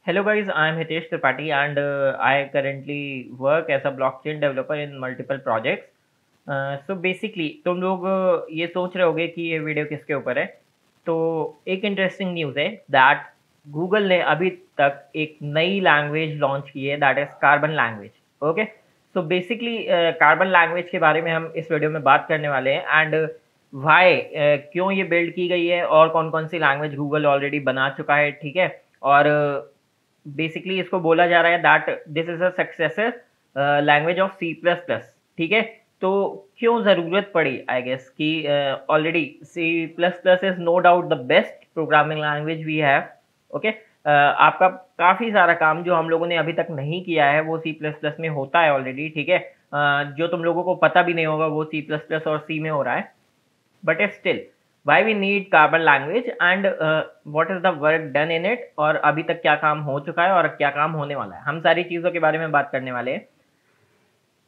Hello guys, I am Hitesh Tripathi and I currently work as a blockchain developer in multiple projects. So basically तुम लोग ये सोच रहे होगे कि ये वीडियो किसके ऊपर है। तो एक इंटरेस्टिंग न्यूज़ है दैट गूगल ने अभी तक एक नई लैंग्वेज लॉन्च की है that is carbon language. Okay, so basically carbon language के बारे में हम इस वीडियो में बात करने वाले हैं एंड वाई क्यों ये बिल्ड की गई है और कौन कौन सी लैंग्वेज गूगल ऑलरेडी बना चुका है, ठीक है। और बेसिकली इसको बोला जा रहा है that this is a successor language of C plus plus, ठीक है। तो क्यों ज़रूरत पड़ी आई गेस कि already C plus plus is no doubt the best programming language we have. Okay, आपका काफ़ी सारा काम जो हम लोगों ने अभी तक नहीं किया है वो सी प्लस प्लस में होता है ऑलरेडी, ठीक है। जो तुम लोगों को पता भी नहीं होगा वो सी प्लस प्लस और सी में हो रहा है, but still why we need carbon language and what is the work done in it और अभी तक क्या काम हो चुका है और क्या काम होने वाला है, हम सारी चीज़ों के बारे में बात करने वाले हैं।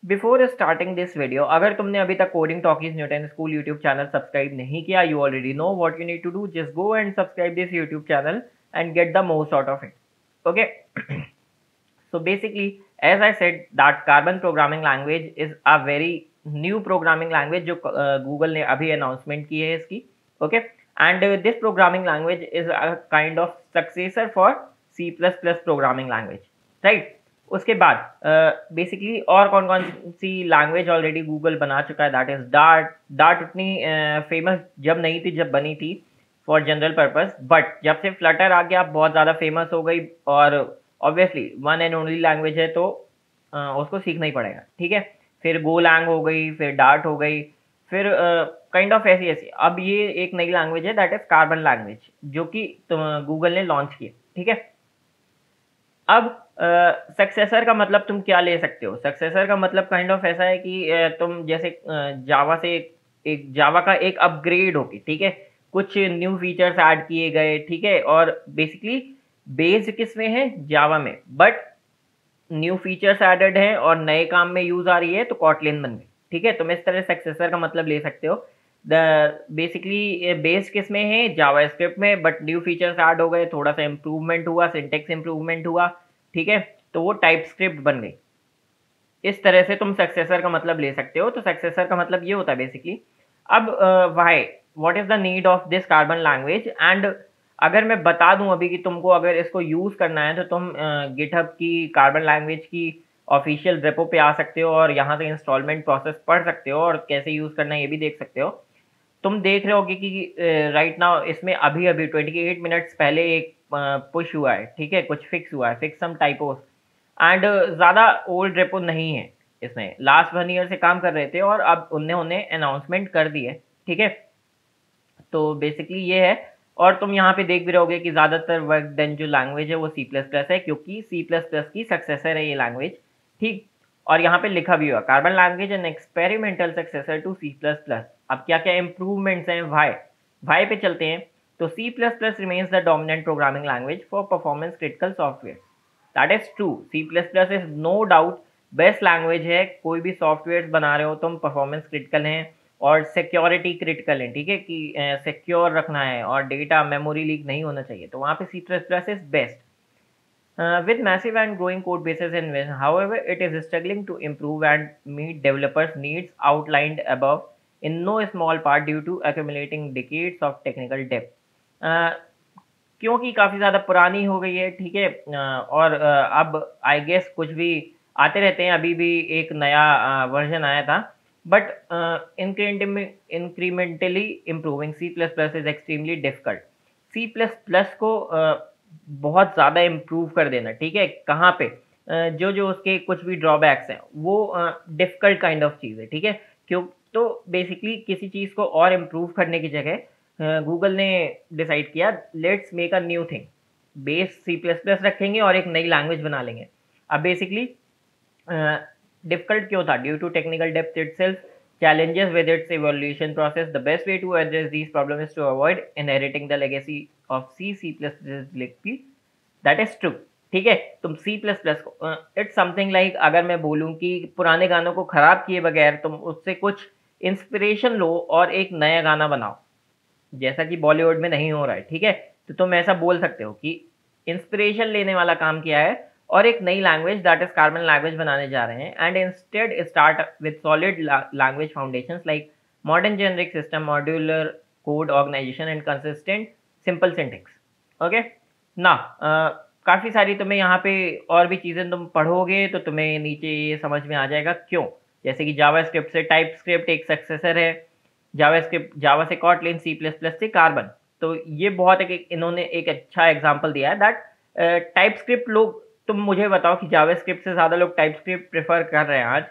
बिफोर स्टार्टिंग दिस वीडियो, अगर तुमने अभी तक coding talkies Newton school YouTube channel subscribe नहीं किया, you already know what you need to do, just go and subscribe this YouTube channel and get the most out of it. Okay, so basically as I said that carbon programming language is a very new programming language जो Google ने अभी announcement की है इसकी। Okay, and this programming language is a kind of successor for C plus plus programming language, right. उसके बाद basically और कौन कौन सी लैंग्वेज ऑलरेडी गूगल बना चुका है दैट इज डार्ट। डार्ट उतनी फेमस जब नहीं थी, जब बनी थी फॉर जनरल पर्पस, बट जब से फ्लटर आ गया बहुत ज़्यादा फेमस हो गई और obviously one and only language है तो उसको सीखना ही पड़ेगा, ठीक है। फिर गोलैंग हो गई, फिर डार्ट हो गई, फिर काइंड ऑफ ऐसी ऐसी अब ये एक नई लैंग्वेज है दैट इज कार्बन लैंग्वेज जो कि गूगल ने लॉन्च की है, ठीक है। अब सक्सेसर का मतलब तुम क्या ले सकते हो? सक्सेसर का मतलब काइंड ऑफ ऐसा है कि तुम जैसे जावा से एक जावा का एक अपग्रेड होगी, ठीक है। कुछ न्यू फीचर्स ऐड किए गए, ठीक है, और बेसिकली बेस्ड किस में है? जावा में, बट न्यू फीचर्स एडेड हैं और नए काम में यूज आ रही है तो कॉटलिन बन गई, ठीक है। तुम इस तरह सक्सेसर का मतलब ले सकते हो। द बेसिकली बेस किस में है? जावा स्क्रिप्ट में, बट न्यू फीचर्स ऐड हो गए, थोड़ा सा इंप्रूवमेंट हुआ, सिंटेक्स इंप्रूवमेंट हुआ, ठीक है, तो वो टाइप स्क्रिप्ट बन गई। इस तरह से तुम सक्सेसर का मतलब ले सकते हो। तो सक्सेसर का मतलब ये होता है बेसिकली। अब why what is the need of this carbon language, and अगर मैं बता दूं अभी कि तुमको अगर इसको यूज करना है तो तुम गिटहब की कार्बन लैंग्वेज की ऑफिशियल रेपो पे आ सकते हो और यहाँ से इंस्टॉलमेंट प्रोसेस पढ़ सकते हो और कैसे यूज करना है ये भी देख सकते हो। तुम देख रहे होगे कि राइट नाउ इसमें अभी अभी 28 मिनट्स पहले एक पुश हुआ है, ठीक है, कुछ फिक्स हुआ है, फिक्स सम टाइपोस, एंड ज़्यादा ओल्ड रेपो नहीं है। इसमें लास्ट 1 ईयर से काम कर रहे थे और अब उन्होंने अनाउंसमेंट कर दी है, ठीक है। तो बेसिकली ये है। और तुम यहाँ पे देख भी रहोगे कि ज़्यादातर वर्क डन जो लैंग्वेज है वो सी प्लस प्लस है, क्योंकि सी प्लस प्लस की सक्सेसर है ये लैंग्वेज, ठीक। और यहाँ पे लिखा भी हुआ carbon language an experimental successor to C plus plus. अब क्या क्या इंप्रूवमेंट्स हैं? वाई वाई पे चलते हैं। तो C plus plus remains the dominant programming language for performance critical software, that is true. C plus plus is no doubt best language है। कोई भी सॉफ्टवेयर बना रहे हो तुम, परफॉर्मेंस क्रिटिकल हैं और सिक्योरिटी क्रिटिकल है, ठीक है, कि सिक्योर रखना है और डेटा मेमोरी लीक नहीं होना चाहिए, तो वहाँ पे C plus plus is best. With massive and growing code bases in Win, however, it is struggling to improve and meet developers' needs outlined above in no small part due to accumulating decades of technical debt. क्योंकि काफ़ी ज़्यादा पुरानी हो गई है, ठीक है, और अब आई गेस कुछ भी आते रहते हैं। अभी भी एक नया वर्जन आया था, but incrementally improving C plus plus is extremely difficult. C plus plus को बहुत ज़्यादा इम्प्रूव कर देना, ठीक है, कहाँ पे जो जो उसके कुछ भी ड्रॉबैक्स हैं वो डिफ़िकल्ट काइंड ऑफ चीज़ है, ठीक है। क्यों? तो बेसिकली किसी चीज़ को और इम्प्रूव करने की जगह गूगल ने डिसाइड किया let's make a new thing, base C plus plus रखेंगे और एक नई लैंग्वेज बना लेंगे। अब बेसिकली डिफ़िकल्ट क्यों था? Due to technical depth itself, challenges with its evaluation process. The best way to address these problems is to avoid inheriting the legacy of C++ directly. That is true, ठीक है। तुम C++ को it's something like, अगर मैं बोलूँ कि पुराने गानों को ख़राब किए बगैर तुम उससे कुछ इंस्पिरेशन लो और एक नया गाना बनाओ, जैसा कि बॉलीवुड में नहीं हो रहा है, ठीक है। तो तुम ऐसा बोल सकते हो कि इंस्पिरेशन लेने वाला काम किया है और एक नई language that is carbon language बनाने जा रहे हैं, and instead start with solid language foundations like modern generic system, modular code organisation and consistent simple syntax. Okay ना, काफ़ी सारी तुम्हें यहाँ पे और भी चीज़ें तुम पढ़ोगे तो तुम्हें नीचे ये समझ में आ जाएगा क्यों। जैसे कि जावा स्क्रिप्ट से टाइप स्क्रिप्ट एक सक्सेसर है, जावा से कॉटलिन, सी प्लस प्लस से कार्बन। तो ये बहुत इन्होंने एक अच्छा एग्जाम्पल दिया है दैट टाइप स्क्रिप्ट लोग, तुम मुझे बताओ कि जावा स्क्रिप्ट से ज़्यादा लोग टाइप स्क्रिप्ट प्रेफर कर रहे हैं आज,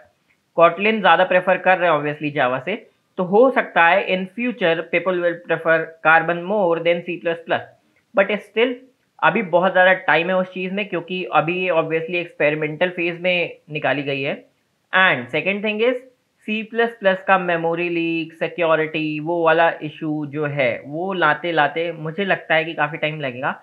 कॉटलिन ज़्यादा प्रेफर कर रहे हैं ऑब्वियसली जावा से, तो हो सकता है in future people will prefer carbon more than C plus plus, but still अभी बहुत ज़्यादा टाइम है उस चीज़ में, क्योंकि अभी ये ऑब्वियसली एक्सपेरिमेंटल फेज में निकाली गई है। And second thing is C plus plus का मेमोरी लीक, सिक्योरिटी, वो वाला इशू जो है वो लाते लाते मुझे लगता है कि काफ़ी टाइम लगेगा।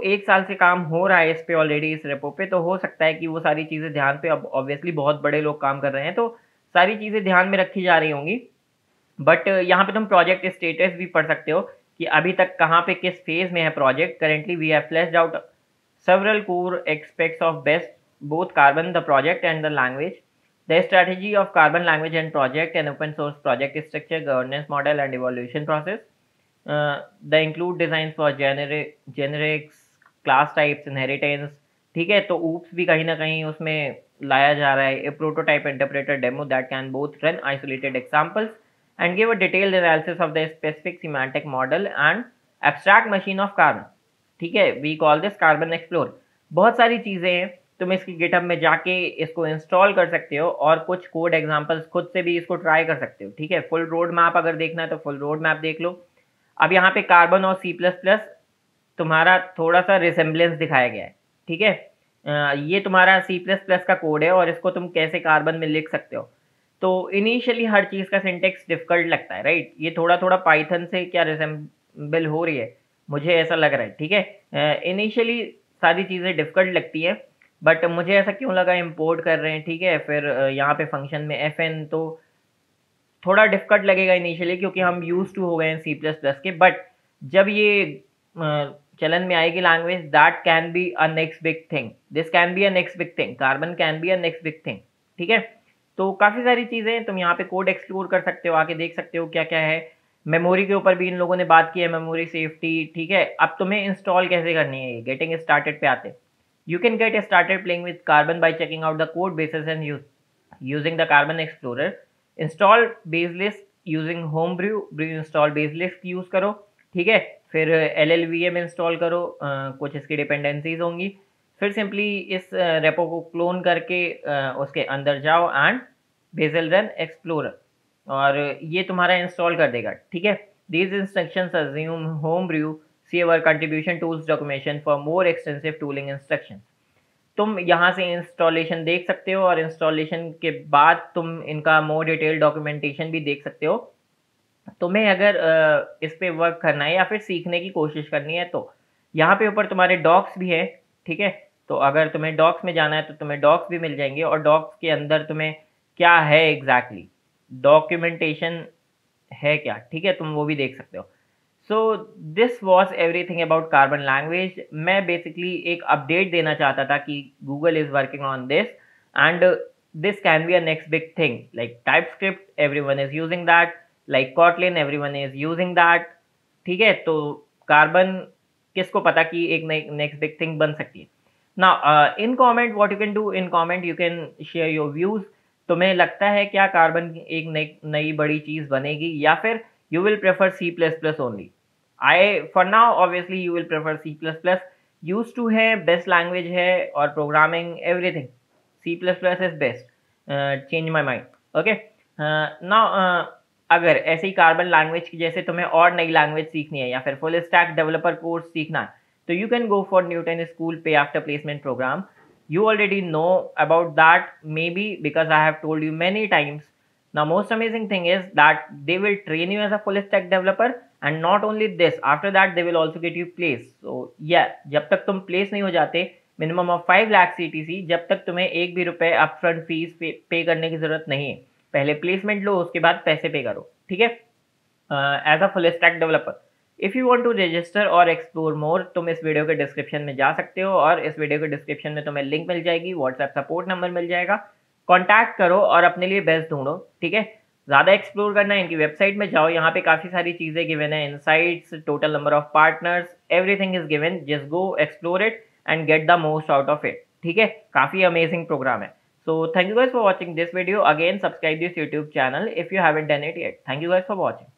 1 साल से काम हो रहा है इस पे ऑलरेडी, इस रेपो पे, तो हो सकता है कि वो सारी चीज़ें ध्यान पे, अब ऑब्वियसली बहुत बड़े लोग काम कर रहे हैं तो सारी चीज़ें ध्यान में रखी जा रही होंगी। बट यहाँ पे तुम प्रोजेक्ट स्टेटस भी पढ़ सकते हो कि अभी तक कहाँ पे किस फेज में है project. Currently we have flashed out several core aspects of best both carbon the project and the language, the strategy of carbon language and project, and open source project structure, governance model and evaluation process. The include designs for generics, class types, inheritance। ठीक है, तो oops भी कहीं ना कहीं उसमें लाया जा रहा है। A prototype interpreter demo that can both run isolated examples and give a detailed analysis of the specific semantic model and abstract machine of carbon। ठीक है, we call this carbon explore. बहुत सारी चीज़ें हैं, तुम इसकी गिटहब में जाके इसको इंस्टॉल कर सकते हो और कुछ कोड एग्जांपल्स खुद से भी इसको ट्राई कर सकते हो। ठीक है, फुल रोड मैप अगर देखना है तो फुल रोड मैप देख लो। अब यहाँ पे कार्बन और सी प्लस प्लस तुम्हारा थोड़ा सा रिसेम्बलेंस दिखाया गया है। ठीक है, ये तुम्हारा सी प्लस प्लस का कोड है और इसको तुम कैसे कार्बन में लिख सकते हो। तो इनिशियली हर चीज़ का सिंटेक्स डिफिकल्ट लगता है, राइट। ये थोड़ा थोड़ा पाइथन से क्या रिसेम्बल हो रही है, मुझे ऐसा लग रहा है। ठीक है, इनिशियली सारी चीज़ें डिफिकल्ट लगती है, बट मुझे ऐसा क्यों लगा, इंपोर्ट कर रहे हैं। ठीक है, फिर यहाँ पे फंक्शन में FN, तो थोड़ा डिफिकल्ट लगेगा इनिशियली क्योंकि हम यूज टू हो गए हैं सी प्लस प्लस के। बट जब ये चलन में आएगी language, that can be a next big thing, this can be a next big thing, carbon can be a next big thing. ठीक है, तो काफ़ी सारी चीज़ें तुम यहाँ पे कोड एक्सप्लोर कर सकते हो, आके देख सकते हो क्या क्या है। मेमोरी के ऊपर भी इन लोगों ने बात की है, मेमोरी सेफ्टी। ठीक है, अब तुम्हें इंस्टॉल कैसे करनी है, गेटिंग स्टार्टेड पे आते। You can get started playing with Carbon by checking out the code basis and using the Carbon Explorer. Install Bazelisk using Homebrew install Bazelisk use करो। ठीक है, फिर LLVM इंस्टॉल करो, कुछ इसकी डिपेंडेंसीज होंगी। फिर सिंपली इस रेपो को क्लोन करके उसके अंदर जाओ एंड बेसल रन एक्सप्लोरर, और ये तुम्हारा इंस्टॉल कर देगा। ठीक है, these instructions assume Homebrew, see our contribution tools documentation for more extensive tooling instruction. तुम यहाँ से इंस्टॉलेशन देख सकते हो और इंस्टॉलेशन के बाद तुम इनका मोर डिटेल डॉक्यूमेंटेशन भी देख सकते हो। तुम्हें अगर इस पे वर्क करना है या फिर सीखने की कोशिश करनी है तो यहाँ पे ऊपर तुम्हारे डॉक्स भी है। ठीक है, तो अगर तुम्हें डॉक्स में जाना है तो तुम्हें डॉक्स भी मिल जाएंगे, और डॉक्स के अंदर तुम्हें क्या है एग्जैक्टली डॉक्यूमेंटेशन है क्या, ठीक है, तुम वो भी देख सकते हो। So this was everything about carbon language. मैं बेसिकली एक अपडेट देना चाहता था कि Google is working on this and this can be a next big thing, like type script everyone is using that, like Kotlin everyone is using that. ठीक है, तो carbon किसको पता कि एक नेक्स्ट बिग थिंग बन सकती है। ना in comment what you can do, in comment you can share your views. तुम्हें लगता है क्या कार्बन एक नई बड़ी चीज बनेगी, या फिर you will prefer C plus plus only. I for now obviously you will prefer C plus plus, use to है, बेस्ट लैंग्वेज है, और programming everything C plus plus is best, change my mind. Okay, now अगर ऐसे ही carbon language की जैसे तुम्हें और नई लैंग्वेज सीखनी है या फिर फुल स्टैक डेवलपर कोर्स सीखना है, तो you can go for Newton School पे after placement program. You already know about that maybe because I have told you many times. Now most amazing thing is that they will train you as a full stack developer, and not only this, after that they will also get you place. So yeah, जब तक तुम place नहीं हो जाते minimum of 5 lakh CTC, जब तक तुम्हें एक भी रुपए upfront फीस पे करने की जरूरत नहीं है। पहले प्लेसमेंट लो, उसके बाद पैसे पे करो। ठीक है, as a full stack developer. If you want to register और एक्सप्लोर मोर, तुम इस वीडियो के डिस्क्रिप्शन में जा सकते हो और इस वीडियो के डिस्क्रिप्शन में तुम्हें लिंक मिल जाएगी, व्हाट्सएप सपोर्ट नंबर मिल जाएगा, कॉन्टैक्ट करो और अपने लिए बेस्ट ढूंढो। ठीक है, ज़्यादा एक्सप्लोर करना है इनकी वेबसाइट में जाओ, यहाँ पे काफ़ी सारी चीज़ें गिवन है, insights, total number of partners, everything is given, just go explore it and get the most out of it. ठीक है, काफ़ी अमेजिंग प्रोग्राम है। So thank you guys for watching this video. Again subscribe this YouTube channel if you haven't done it yet. Thank you guys for watching.